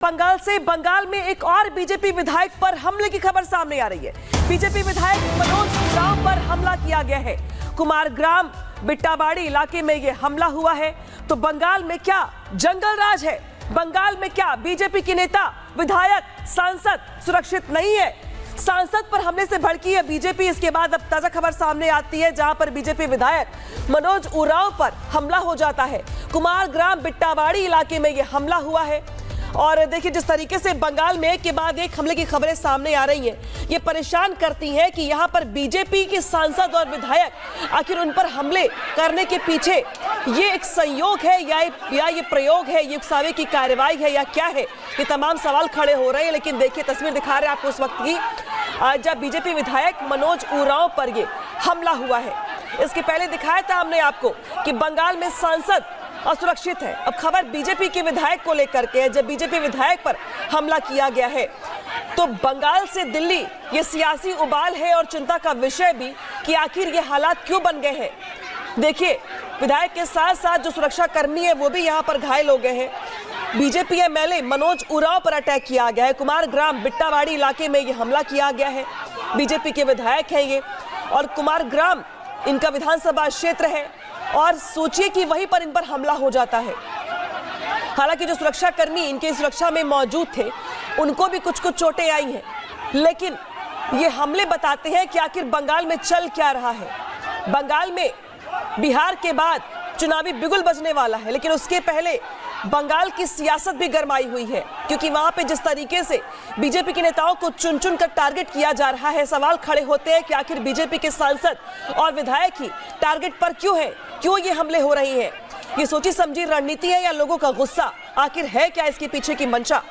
बंगाल में एक और बीजेपी विधायक पर हमले की खबर सामने आ रही है। बीजेपी विधायक मनोज उरांव पर हमला किया गया है। कुमारग्राम बिट्टाबाड़ी इलाके में यह हमला हुआ है। तो बंगाल में क्या जंगल राज है? बंगाल में क्या बीजेपी के नेता, विधायक, सांसद सुरक्षित नहीं है? सांसद पर हमले से भड़की है बीजेपी। इसके बाद अब ताजा खबर सामने आती है जहां पर बीजेपी विधायक मनोज उरांव पर हमला हो जाता है। कुमारग्राम बिट्टाबाड़ी इलाके में यह हमला हुआ है। और देखिए, जिस तरीके से बंगाल में एक के बाद एक हमले की खबरें सामने आ रही हैं, ये परेशान करती हैं कि यहाँ पर बीजेपी के सांसद और विधायक आखिर उन पर हमले करने के पीछे ये एक संयोग है या ये प्रयोग है, ये उकसावे की कार्रवाई है या क्या है? ये तमाम सवाल खड़े हो रहे हैं। लेकिन देखिए, तस्वीर दिखा रहे हैं आपको उस वक्त की जब बीजेपी विधायक मनोज उरांव पर ये हमला हुआ है। इसके पहले दिखाया था हमने आपको कि बंगाल में सांसद असुरक्षित है। अब खबर बीजेपी के विधायक को लेकर के है। जब बीजेपी विधायक पर हमला किया गया है तो बंगाल से दिल्ली ये सियासी उबाल है और चिंता का विषय भी कि आखिर ये हालात क्यों बन गए हैं। देखिए, विधायक के साथ साथ जो सुरक्षा कर्मी है वो भी यहाँ पर घायल हो गए हैं। बीजेपी एमएलए मनोज उरांव पर अटैक किया गया है। कुमारग्राम बिट्टाबाड़ी इलाके में ये हमला किया गया है। बीजेपी के विधायक हैं ये, और कुमारग्राम इनका विधानसभा क्षेत्र है। और सोचिए कि वहीं पर इन पर हमला हो जाता है। हालांकि जो सुरक्षा कर्मी इनके सुरक्षा में मौजूद थे उनको भी कुछ चोटें आई हैं, लेकिन ये हमले बताते हैं कि आखिर बंगाल में चल क्या रहा है। बंगाल में बिहार के बाद चुनावी बिगुल बजने वाला है, लेकिन उसके पहले बंगाल की सियासत भी गरमाई हुई है, क्योंकि वहां पे जिस तरीके से बीजेपी के नेताओं को चुन चुन कर टारगेट किया जा रहा है, सवाल खड़े होते हैं कि आखिर बीजेपी के सांसद और विधायक ही टारगेट पर क्यों है, क्यों ये हमले हो रही हैं? ये सोची समझी रणनीति है या लोगों का गुस्सा? आखिर है क्या इसके पीछे की मंशा?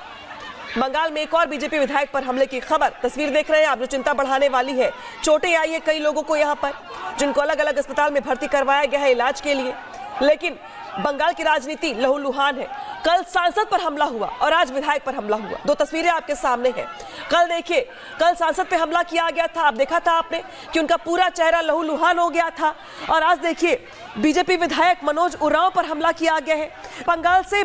बंगाल में एक और बीजेपी विधायक पर हमले की खबर, तस्वीर देख रहे हैं आप, जो चिंता बढ़ाने वाली है। चोटें आई है कई लोगों को यहाँ पर, जिनको अलग अलग अस्पताल में भर्ती करवाया गया है इलाज के लिए। लेकिन बंगाल की राजनीति लहूलुहान है। कल सांसद पर हमला हुआ और आज विधायक पर हमला हुआ। दो तस्वीरें आपके सामने हैं। कल देखिए, कल सांसद पे हमला किया गया था। आप देखा था आपने कि उनका पूरा चेहरा लहूलुहान हो गया था। और आज देखिए, बीजेपी विधायक मनोज उरांव पर हमला किया गया है।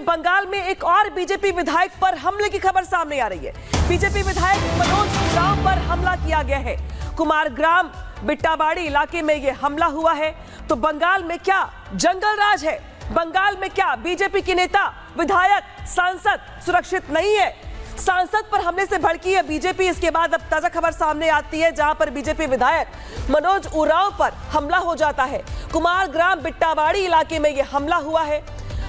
बंगाल में एक और बीजेपी विधायक पर हमले की खबर सामने आ रही है। बीजेपी विधायक मनोज उरांव पर हमला किया गया है। कुमारग्राम बिट्टाबाड़ी इलाके में यह हमला हुआ है। तो बंगाल में क्या जंगल राज है? बंगाल में क्या बीजेपी के नेता, विधायक, सांसद सुरक्षित नहीं है? सांसद पर हमले से भड़की है बीजेपी। इसके बाद अब ताजा खबर सामने आती है जहां पर बीजेपी विधायक मनोज उरांव पर हमला हो जाता है। कुमारग्राम बिट्टाबाड़ी इलाके में यह हमला हुआ है।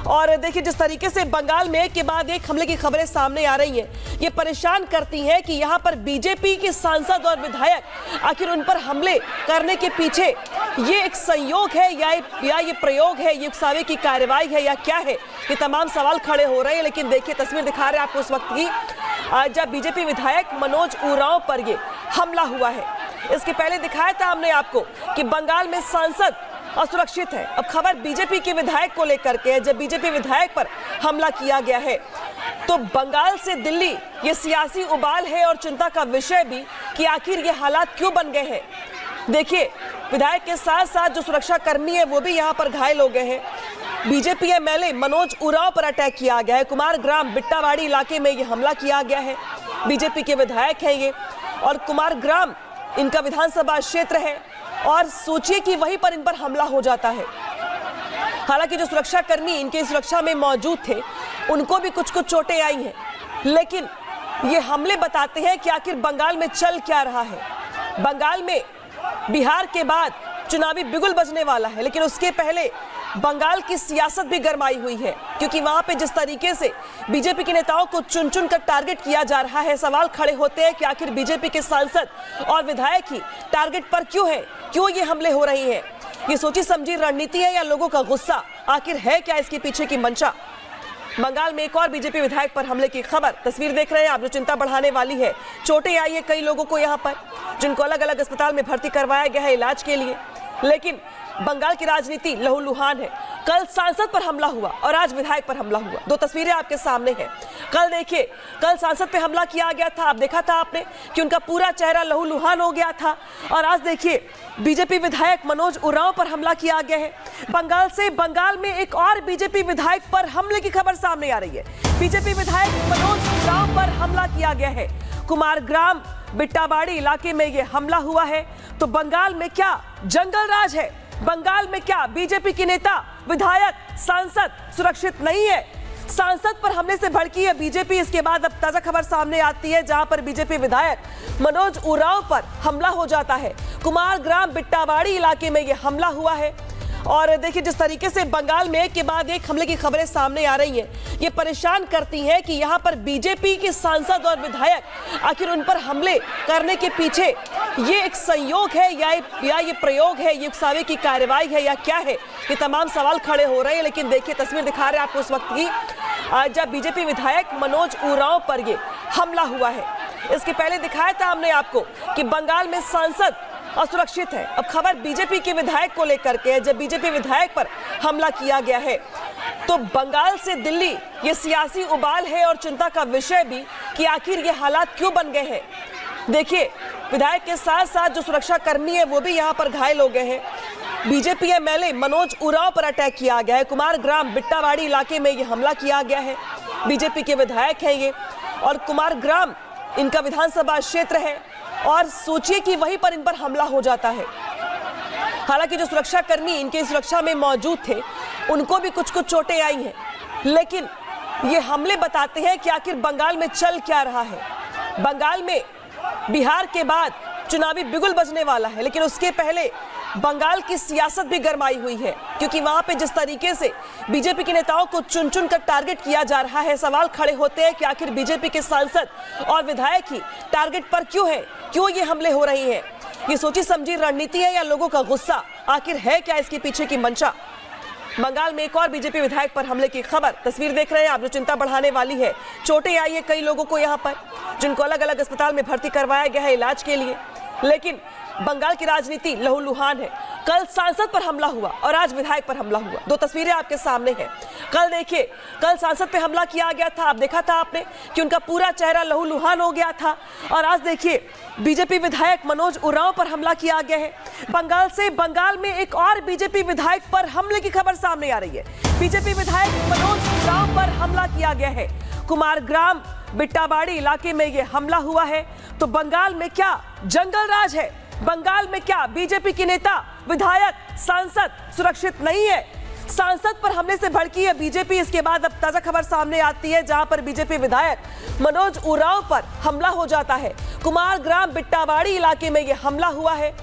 और देखिए, जिस तरीके से बंगाल में एक के बाद एक हमले की खबरें सामने आ रही हैं, ये परेशान करती हैं कि यहाँ पर बीजेपी के सांसद और विधायक आखिर उन पर हमले करने के पीछे ये एक संयोग है या ये प्रयोग है, ये उकसावे की कार्रवाई है या क्या है? ये तमाम सवाल खड़े हो रहे हैं। लेकिन देखिए, तस्वीर दिखा रहे हैं आपको उस वक्त की जब बीजेपी विधायक मनोज उरांव पर ये हमला हुआ है। इसके पहले दिखाया था हमने आपको कि बंगाल में सांसद असुरक्षित है। अब खबर बीजेपी के विधायक को लेकर के है। जब बीजेपी विधायक पर हमला किया गया है तो बंगाल से दिल्ली ये सियासी उबाल है और चिंता का विषय भी कि आखिर ये हालात क्यों बन गए हैं। देखिए, विधायक के साथ साथ जो सुरक्षा कर्मी है वो भी यहाँ पर घायल हो गए हैं। बीजेपी एमएलए मनोज उरांव पर अटैक किया गया है। कुमारग्राम बिट्टाबाड़ी इलाके में ये हमला किया गया है। बीजेपी के विधायक हैं ये, और कुमारग्राम इनका विधानसभा क्षेत्र है। और सोचिए कि वहीं पर इन पर हमला हो जाता है। हालांकि जो सुरक्षा कर्मी इनके सुरक्षा में मौजूद थे उनको भी कुछ चोटें आई हैं, लेकिन ये हमले बताते हैं कि आखिर बंगाल में चल क्या रहा है। बंगाल में बिहार के बाद चुनावी बिगुल बजने वाला है, लेकिन उसके पहले बंगाल की सियासत भी गरमाई हुई है, क्योंकि वहां पे जिस तरीके से बीजेपी के नेताओं को चुन चुन कर टारगेट किया जा रहा है, सवाल खड़े होते हैं कि आखिर बीजेपी के सांसद और विधायक ही टारगेट पर क्यों है, क्यों ये हमले हो रही हैं? ये सोची समझी रणनीति है या लोगों का गुस्सा? आखिर है क्या इसके पीछे की मंशा? बंगाल में एक और बीजेपी विधायक पर हमले की खबर, तस्वीर देख रहे हैं आप, जो चिंता बढ़ाने वाली है। चोटें आई है कई लोगों को यहाँ पर, जिनको अलग अलग अस्पताल में भर्ती करवाया गया है इलाज के लिए। लेकिन बंगाल की राजनीति लहूलुहान है। कल सांसद पर हमला हुआ और आज विधायक पर हमला हुआ। दो तस्वीरें आपके सामने हैं। कल देखिए, कल सांसद पे हमला किया गया था। आप देखा था आपने कि उनका पूरा चेहरा लहूलुहान हो गया था। और आज देखिए, बीजेपी विधायक मनोज उरांव पर हमला किया गया है। बंगाल में एक और बीजेपी विधायक पर हमले की खबर सामने आ रही है। बीजेपी विधायक मनोज उरांव पर हमला किया गया है। कुमारग्राम बिट्टाबाड़ी इलाके में यह हमला हुआ है। तो बंगाल में क्या जंगल राज है? बंगाल में क्या बीजेपी के नेता, विधायक, सांसद सुरक्षित नहीं है? सांसद पर हमले से भड़की है बीजेपी। इसके बाद अब ताजा खबर सामने आती है जहां पर बीजेपी विधायक मनोज उरांव पर हमला हो जाता है। कुमारग्राम बिट्टाबाड़ी इलाके में यह हमला हुआ है। और देखिए जिस तरीके से बंगाल में एक के बाद एक हमले की खबरें सामने आ रही हैं, ये परेशान करती हैं कि यहाँ पर बीजेपी के सांसद और विधायक आखिर उन पर हमले करने के पीछे ये एक संयोग है या ये प्रयोग है, ये उकसावे की कार्रवाई है या क्या है? ये तमाम सवाल खड़े हो रहे हैं। लेकिन देखिए तस्वीर दिखा रहे हैं आपको उस वक्त की जब बीजेपी विधायक मनोज उरांव पर ये हमला हुआ है। इसके पहले दिखाया था हमने आपको कि बंगाल में सांसद असुरक्षित है। अब खबर बीजेपी के विधायक को लेकर के है। जब बीजेपी विधायक पर हमला किया गया है तो बंगाल से दिल्ली ये सियासी उबाल है और चिंता का विषय भी कि आखिर ये हालात क्यों बन गए हैं। देखिए विधायक के साथ साथ जो सुरक्षा कर्मी है वो भी यहाँ पर घायल हो गए हैं। बीजेपी एमएलए मनोज उरांव पर अटैक किया गया है। कुमारग्राम बिट्टाबाड़ी इलाके में ये हमला किया गया है। बीजेपी के विधायक हैं ये और कुमारग्राम इनका विधानसभा क्षेत्र है और सोचिए कि वहीं पर इन पर हमला हो जाता है। हालांकि जो सुरक्षा कर्मी इनके सुरक्षा में मौजूद थे उनको भी कुछ चोटें आई हैं, लेकिन ये हमले बताते हैं कि आखिर बंगाल में चल क्या रहा है। बंगाल में बिहार के बाद चुनावी बिगुल बजने वाला है, लेकिन उसके पहले बंगाल की सियासत भी गरमाई हुई है क्योंकि वहां पे जिस तरीके से बीजेपी के नेताओं को चुन चुन कर टारगेट किया जा रहा है, सवाल खड़े होते हैं कि आखिर बीजेपी के सांसद और विधायक ही टारगेट पर क्यों है, क्यों ये हमले हो रही हैं? ये सोची समझी रणनीति है या लोगों का गुस्सा? आखिर है क्या इसके पीछे की मंशा? बंगाल में एक और बीजेपी विधायक पर हमले की खबर तस्वीर देख रहे हैं आप, जो चिंता बढ़ाने वाली है। चोटें आई है कई लोगों को यहाँ पर, जिनको अलग अलग अस्पताल में भर्ती करवाया गया है इलाज के लिए। लेकिन बंगाल की राजनीति लहूलुहान है। कल सांसद पर हमला हुआ और आज विधायक पर हमला हुआ। दो तस्वीरें आपके सामने हैं। कल देखिए, कल सांसद पे हमला किया गया था, आप देखा था आपने कि उनका पूरा चेहरा लहूलुहान हो गया था। और आज देखिए बीजेपी विधायक मनोज उरांव पर हमला किया गया है। बंगाल में एक और बीजेपी विधायक पर हमले की खबर सामने आ रही है। बीजेपी विधायक मनोज उरांव पर हमला किया गया है। कुमारग्राम बिट्टाबाड़ी इलाके में यह हमला हुआ है। तो बंगाल में क्या जंगल राज है? बंगाल में क्या बीजेपी के नेता, विधायक, सांसद सुरक्षित नहीं है? सांसद पर हमले से भड़की है बीजेपी। इसके बाद अब ताजा खबर सामने आती है जहां पर बीजेपी विधायक मनोज उरांव पर हमला हो जाता है। कुमारग्राम बिट्टाबाड़ी इलाके में यह हमला हुआ है।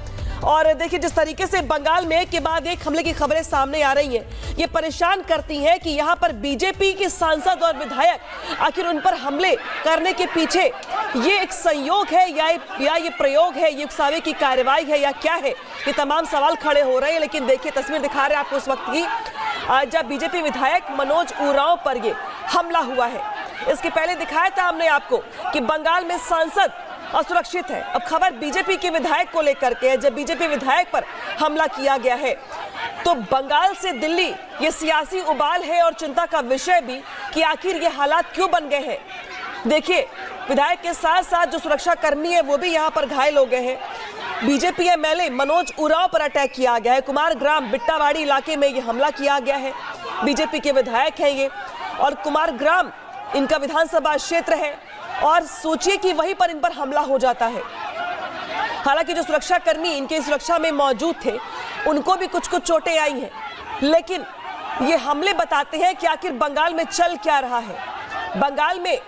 और देखिए जिस तरीके से बंगाल में एक के बाद एक हमले की खबरें सामने आ रही हैं, ये परेशान करती हैं कि यहाँ पर बीजेपी के सांसद और विधायक आखिर उन पर हमले करने के पीछे ये एक संयोग है या ये प्रयोग है, ये उकसावे की कार्रवाई है या क्या है? ये तमाम सवाल खड़े हो रहे हैं। लेकिन देखिए तस्वीर दिखा रहे हैं आपको उस वक्त की जब बीजेपी विधायक मनोज उरांव पर ये हमला हुआ है। इसके पहले दिखाया था हमने आपको कि बंगाल में सांसद असुरक्षित है। अब खबर बीजेपी के विधायक को लेकर के है। जब बीजेपी विधायक पर हमला किया गया है तो बंगाल से दिल्ली ये सियासी उबाल है और चिंता का विषय भी कि आखिर ये हालात क्यों बन गए हैं। देखिए विधायक के साथ साथ जो सुरक्षा कर्मी है वो भी यहाँ पर घायल हो गए हैं। बीजेपी एमएलए मनोज उरांव पर अटैक किया गया है। कुमारग्राम बिट्टाबाड़ी इलाके में ये हमला किया गया है। बीजेपी के विधायक हैं ये और कुमारग्राम इनका विधानसभा क्षेत्र है और सोचिए कि वहीं पर इन पर हमला हो जाता है। हालांकि जो सुरक्षा कर्मी इनके सुरक्षा में मौजूद थे उनको भी कुछ चोटें आई हैं, लेकिन ये हमले बताते हैं कि आखिर बंगाल में चल क्या रहा है। बंगाल में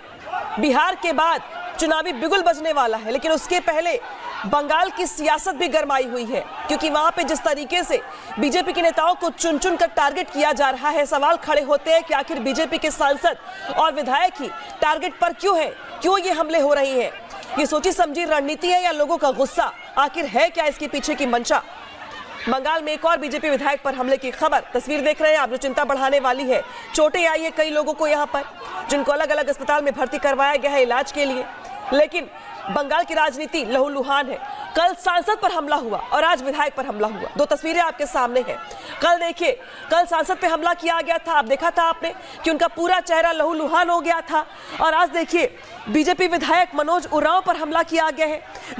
बिहार के बाद चुनावी बिगुल बजने वाला है, लेकिन उसके पहले बंगाल की सियासत भी गरमाई हुई है क्योंकि वहां पे जिस तरीके से बीजेपी के नेताओं को चुन चुन कर टारगेट किया जा रहा है, सवाल खड़े होते हैं कि आखिर बीजेपी के सांसद और विधायक ही टारगेट पर क्यों है, क्यों ये हमले हो रही हैं? ये सोची समझी रणनीति है या लोगों का गुस्सा? आखिर है क्या इसके पीछे की मंशा? बंगाल में एक और बीजेपी विधायक पर हमले की खबर तस्वीर देख रहे हैं आप, जो चिंता बढ़ाने वाली है। चोटें आई है कई लोगों को यहाँ पर, जिनको अलग अलग अस्पताल में भर्ती करवाया गया है इलाज के लिए। लेकिन बंगाल की राजनीति लहूलुहान है। कल सांसद पर हमला हुआ और आज विधायक पर हमला हुआ। दो तस्वीरें आपके सामने हैं। कल देखिए, कल सांसद पे हमला किया गया था, आप देखा था आपने कि उनका पूरा चेहरा लहूलुहान हो गया था। और आज देखिए बीजेपी विधायक मनोज उरांव पर हमला किया गया है।